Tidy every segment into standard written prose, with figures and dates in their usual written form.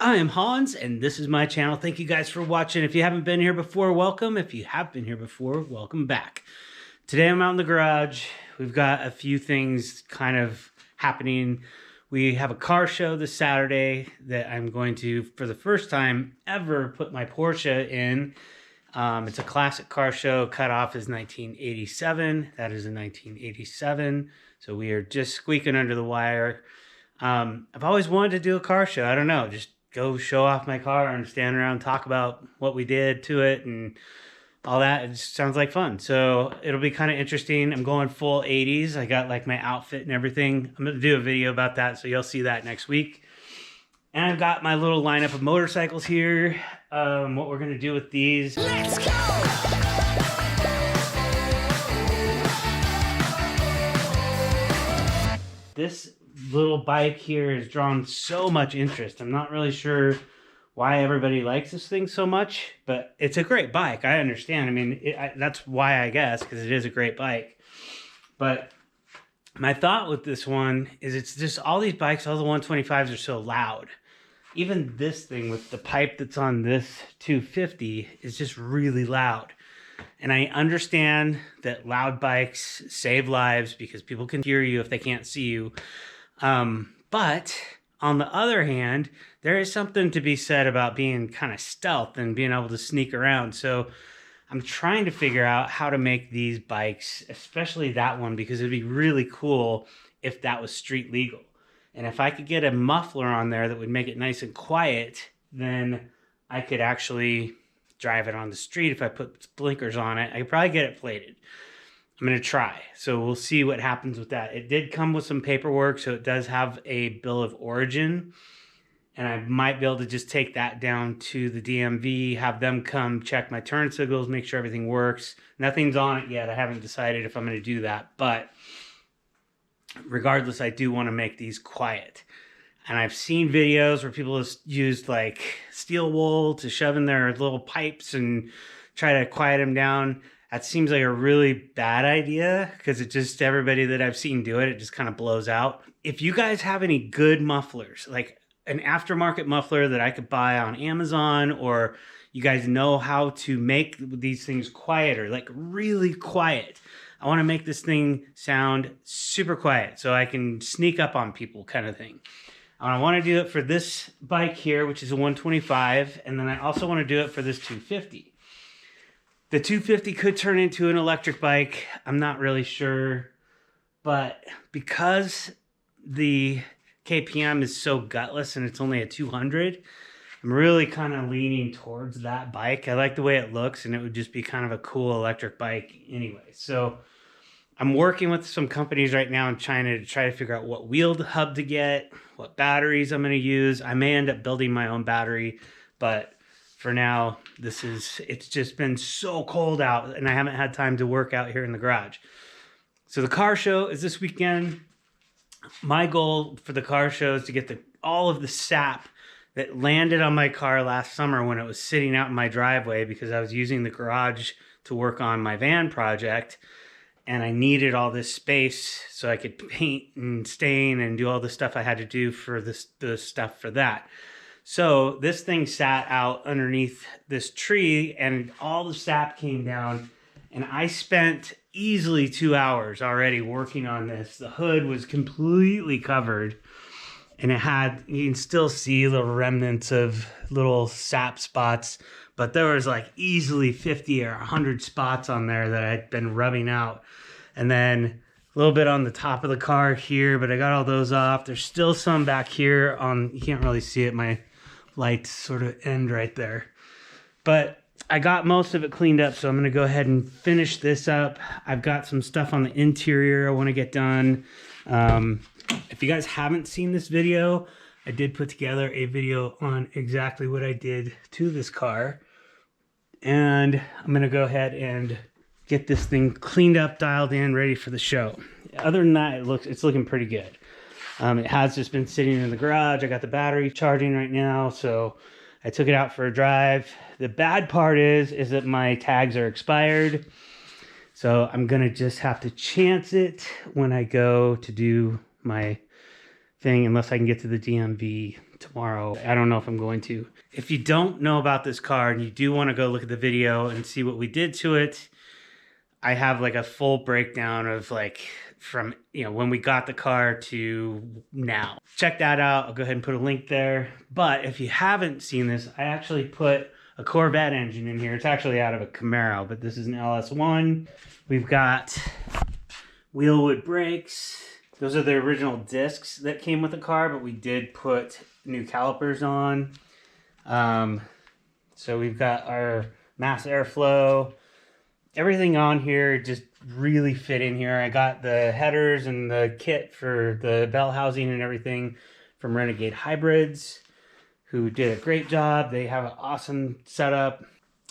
I am Hans, and this is my channel. Thank you guys for watching. If you haven't been here before, welcome. If you have been here before, welcome back. Today I'm out in the garage. We've got a few things kind of happening. We have a car show this Saturday that I'm going to, for the first time ever, put my Porsche in. It's a classic car show. Cutoff is 1987. That is a 1987. So we are just squeaking under the wire. I've always wanted to do a car show. I don't know, just go show off my car and stand around and talk about what we did to it and all that. It just sounds like fun. So it'll be kind of interesting. I'm going full 80s. I got like my outfit and everything. I'm going to do a video about that, so you'll see that next week. And I've got my little lineup of motorcycles here. What we're going to do with these. Let's go! This little bike here has drawn so much interest. I'm not really sure why everybody likes this thing so much, but it's a great bike. I understand. I mean, that's why, I guess, because it is a great bike. But my thought with this one is it's just all these bikes, all the 125s are so loud. Even this thing with the pipe that's on this 250 is just really loud. And I understand that loud bikes save lives because people can hear you if they can't see you. But on the other hand, there is something to be said about being kind of stealth and being able to sneak around. So I'm trying to figure out how to make these bikes, especially that one, because it'd be really cool if that was street legal. And if I could get a muffler on there that would make it nice and quiet, then I could actually drive it on the street. If I put blinkers on it, I could probably get it plated. I'm going to try. So we'll see what happens with that. It did come with some paperwork, so it does have a bill of origin. And I might be able to just take that down to the DMV, have them come check my turn signals, make sure everything works. Nothing's on it yet. I haven't decided if I'm going to do that. But regardless, I do want to make these quiet. And I've seen videos where people have used like steel wool to shove in their little pipes and try to quiet them down. That seems like a really bad idea because it just, everybody that I've seen do it, it just kind of blows out. If you guys have any good mufflers, like an aftermarket muffler that I could buy on Amazon, or you guys know how to make these things quieter, like really quiet. I want to make this thing sound super quiet so I can sneak up on people kind of thing. I want to do it for this bike here, which is a 125, and then I also want to do it for this 250. The 250 could turn into an electric bike. I'm not really sure, but because the KPM is so gutless and it's only a 200, I'm really kind of leaning towards that bike. I like the way it looks, and it would just be kind of a cool electric bike anyway. So I'm working with some companies right now in China to try to figure out what wheel hub to get, what batteries I'm going to use. I may end up building my own battery, but for now, it's just been so cold out and I haven't had time to work out here in the garage. So the car show is this weekend. My goal for the car show is to get all of the sap that landed on my car last summer when it was sitting out in my driveway because I was using the garage to work on my van project. And I needed all this space so I could paint and stain and do all the stuff I had to do for the stuff for that. So this thing sat out underneath this tree and all the sap came down. And I spent easily 2 hours already working on this. The hood was completely covered. And it had, you can still see the remnants of little sap spots. But there was like easily 50 or 100 spots on there that I'd been rubbing out. And then a little bit on the top of the car here, but I got all those off. There's still some back here on, you can't really see it. My lights sort of end right there. But I got most of it cleaned up, so I'm going to go ahead and finish this up. I've got some stuff on the interior I want to get done. If you guys haven't seen this video, I did put together a video on exactly what I did to this car. And I'm going to go ahead and get this thing cleaned up, dialed in, ready for the show. Other than that, it's looking pretty good. It has just been sitting in the garage. I got the battery charging right now, so I took it out for a drive. The bad part is that my tags are expired. So I'm going to just have to chance it when I go to do my thing, unless I can get to the DMV tomorrow. I don't know if I'm going to. If you don't know about this car and you do want to go look at the video and see what we did to it, I have like a full breakdown of like from, you know, when we got the car to now. Check that out. I'll go ahead and put a link there. But if you haven't seen this, I actually put a Corvette engine in here. It's actually out of a Camaro, but this is an LS1. We've got wheelwood brakes. Those are the original discs that came with the car, but we did put new calipers on. So we've got our mass airflow. Everything on here just really fit in here. I got the headers and the kit for the bell housing and everything from Renegade Hybrids, who did a great job. They have an awesome setup.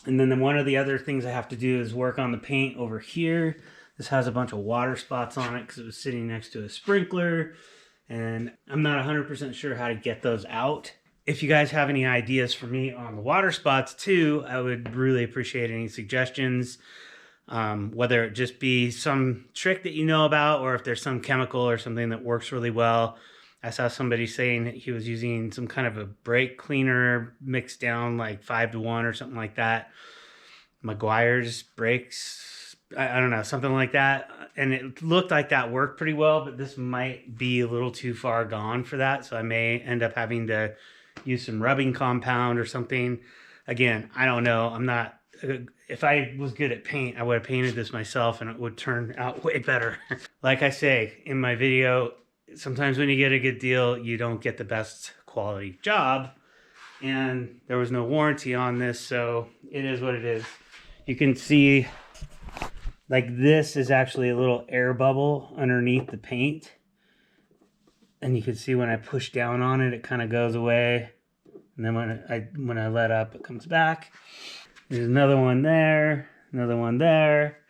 And then one of the other things I have to do is work on the paint over here. This has a bunch of water spots on it because it was sitting next to a sprinkler. And I'm not 100% sure how to get those out. If you guys have any ideas for me on the water spots too, I would really appreciate any suggestions. Whether it just be some trick that you know about or if there's some chemical or something that works really well. I saw somebody saying that he was using some kind of a brake cleaner mixed down like 5-to-1 or something like that. Meguiar's brakes, I don't know, something like that. And it looked like that worked pretty well, but this might be a little too far gone for that. So I may end up having to use some rubbing compound or something. Again, I don't know. I'm not... If I was good at paint, I would have painted this myself and it would turn out way better. Like I say in my video, sometimes when you get a good deal, you don't get the best quality job. And there was no warranty on this, so it is what it is. You can see, like, this is actually a little air bubble underneath the paint. And you can see when I push down on it, it kind of goes away. And then when I let up, it comes back. There's another one there, another one there.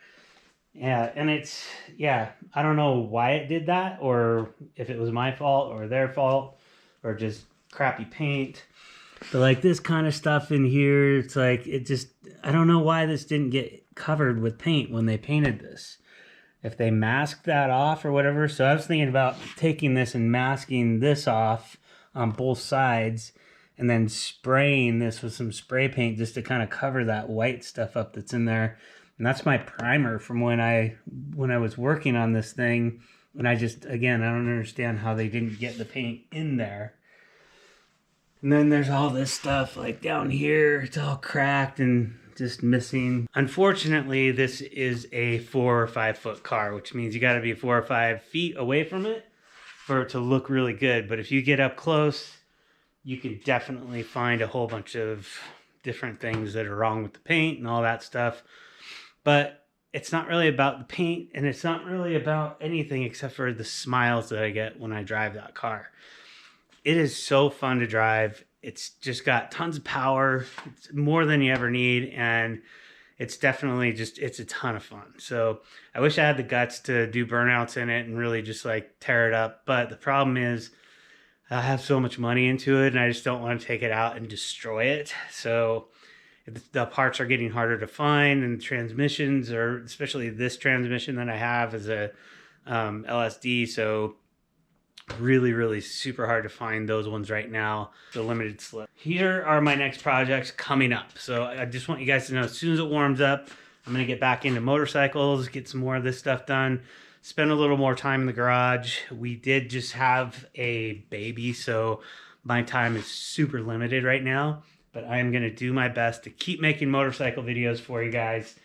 Yeah, and it's, yeah, I don't know why it did that, or if it was my fault or their fault, or just crappy paint. But like this kind of stuff in here, it's like, it just, I don't know why this didn't get covered with paint when they painted this. If they masked that off or whatever. So I was thinking about taking this and masking this off on both sides, and then spraying this with some spray paint just to kind of cover that white stuff up that's in there. And that's my primer from when I was working on this thing. And I just, again, I don't understand how they didn't get the paint in there. And then there's all this stuff like down here. It's all cracked and just missing. Unfortunately, this is a 4 or 5 foot car, which means you got to be 4 or 5 feet away from it for it to look really good. But if you get up close, you can definitely find a whole bunch of different things that are wrong with the paint and all that stuff. But it's not really about the paint, and it's not really about anything except for the smiles that I get when I drive that car. It is so fun to drive. It's just got tons of power. It's more than you ever need, and it's definitely just, it's a ton of fun. So I wish I had the guts to do burnouts in it and really just like tear it up. But the problem is, I have so much money into it and I just don't want to take it out and destroy it. So the parts are getting harder to find, and transmissions, or especially this transmission that I have is a LSD. So really, really super hard to find those ones right now. The limited slip. Here are my next projects coming up. So I just want you guys to know, as soon as it warms up, I'm going to get back into motorcycles, get some more of this stuff done. Spend a little more time in the garage. We did just have a baby, so my time is super limited right now, but I am going to do my best to keep making motorcycle videos for you guys.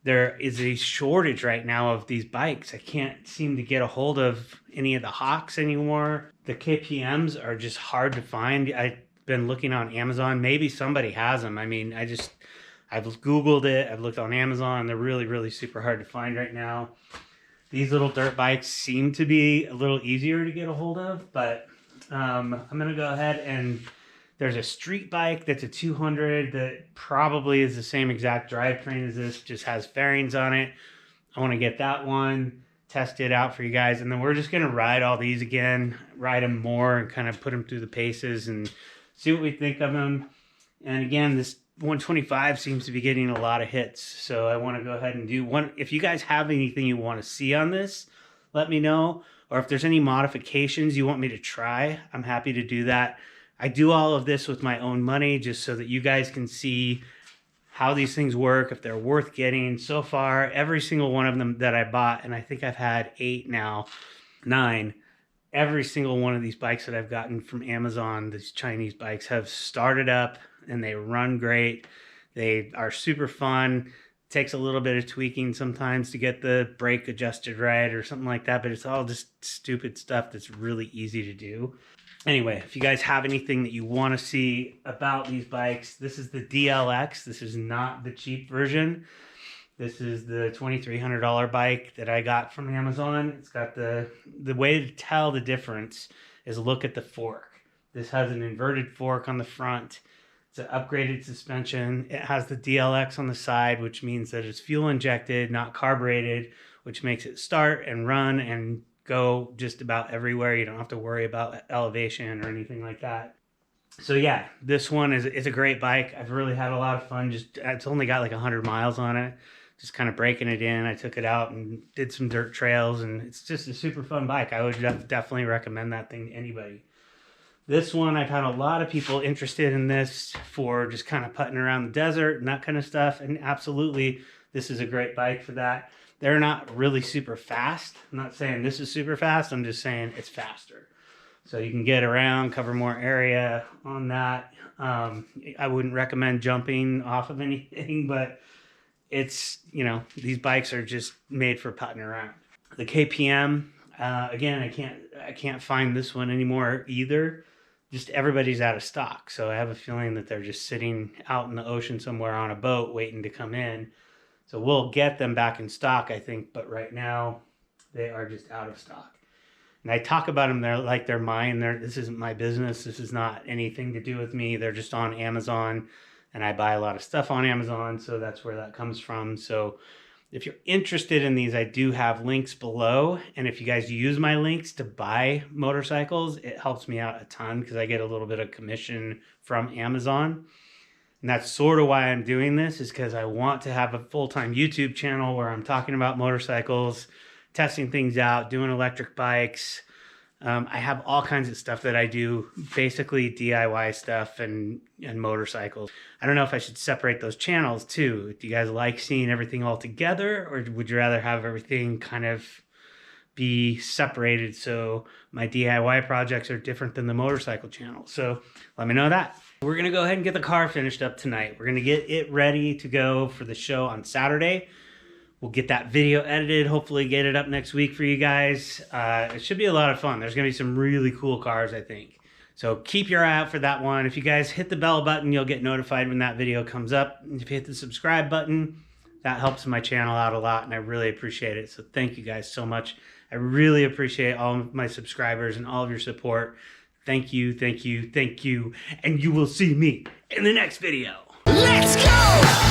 There is a shortage right now of these bikes. I can't seem to get a hold of any of the Hawks anymore. The KPMs are just hard to find. I've been looking on Amazon. Maybe somebody has them. I mean, I've Googled it. I've looked on Amazon. They're really, really super hard to find right now. These little dirt bikes seem to be a little easier to get a hold of, but I'm going to go ahead and there's a street bike that's a 200 that probably is the same exact drivetrain as this, just has fairings on it. I want to get that one, test it out for you guys, and then we're just going to ride all these again, ride them more and kind of put them through the paces and see what we think of them. And again, this 125 seems to be getting a lot of hits, so I want to go ahead and do one. If you guys have anything you want to see on this, let me know. Or if there's any modifications you want me to try, I'm happy to do that. I do all of this with my own money just so that you guys can see how these things work, if they're worth getting. So far, every single one of them that I bought, and I think I've had 8 now, 9, every single one of these bikes that I've gotten from Amazon, these Chinese bikes, have started up and they run great. They are super fun. Takes a little bit of tweaking sometimes to get the brake adjusted right or something like that, but it's all just stupid stuff that's really easy to do. Anyway, if you guys have anything that you want to see about these bikes, this is the DLX. This is not the cheap version. This is the $2,300 bike that I got from Amazon. It's got the way to tell the difference is look at the fork. This has an inverted fork on the front. It's an upgraded suspension. It has the DLX on the side, which means that it's fuel injected, not carbureted, which makes it start and run and go just about everywhere. You don't have to worry about elevation or anything like that. So yeah, this one is a great bike. I've really had a lot of fun. It's only got like 100 miles on it. Just kind of breaking it in. I took it out and did some dirt trails, and it's just a super fun bike. I would definitely recommend that thing to anybody. This one, I've had a lot of people interested in this for just kind of putting around the desert and that kind of stuff. And absolutely, this is a great bike for that. They're not really super fast. I'm not saying this is super fast. I'm just saying it's faster. So you can get around, cover more area on that. I wouldn't recommend jumping off of anything, but it's, you know, these bikes are just made for putting around. The KPM, again, I can't find this one anymore either. Just everybody's out of stock. So I have a feeling that they're just sitting out in the ocean somewhere on a boat waiting to come in. So we'll get them back in stock, I think, but right now they are just out of stock. And I talk about them, they're like they're mine. This isn't my business. This is not anything to do with me. They're just on Amazon, and I buy a lot of stuff on Amazon, so that's where that comes from. So if you're interested in these, I do have links below. And if you guys use my links to buy motorcycles, it helps me out a ton because I get a little bit of commission from Amazon. And that's sort of why I'm doing this, is because I want to have a full-time YouTube channel where I'm talking about motorcycles, testing things out, doing electric bikes. I have all kinds of stuff that I do, basically DIY stuff and motorcycles. I don't know if I should separate those channels too. Do you guys like seeing everything all together, or would you rather have everything kind of be separated so my DIY projects are different than the motorcycle channel? So let me know that. We're going to go ahead and get the car finished up tonight. We're going to get it ready to go for the show on Saturday. We'll get that video edited, hopefully get it up next week for you guys. It should be a lot of fun. There's going to be some really cool cars, I think. So keep your eye out for that one. If you guys hit the bell button, you'll get notified when that video comes up. And if you hit the subscribe button, that helps my channel out a lot, and I really appreciate it. So thank you guys so much. I really appreciate all of my subscribers and all of your support. Thank you, thank you, thank you. And you will see me in the next video. Let's go!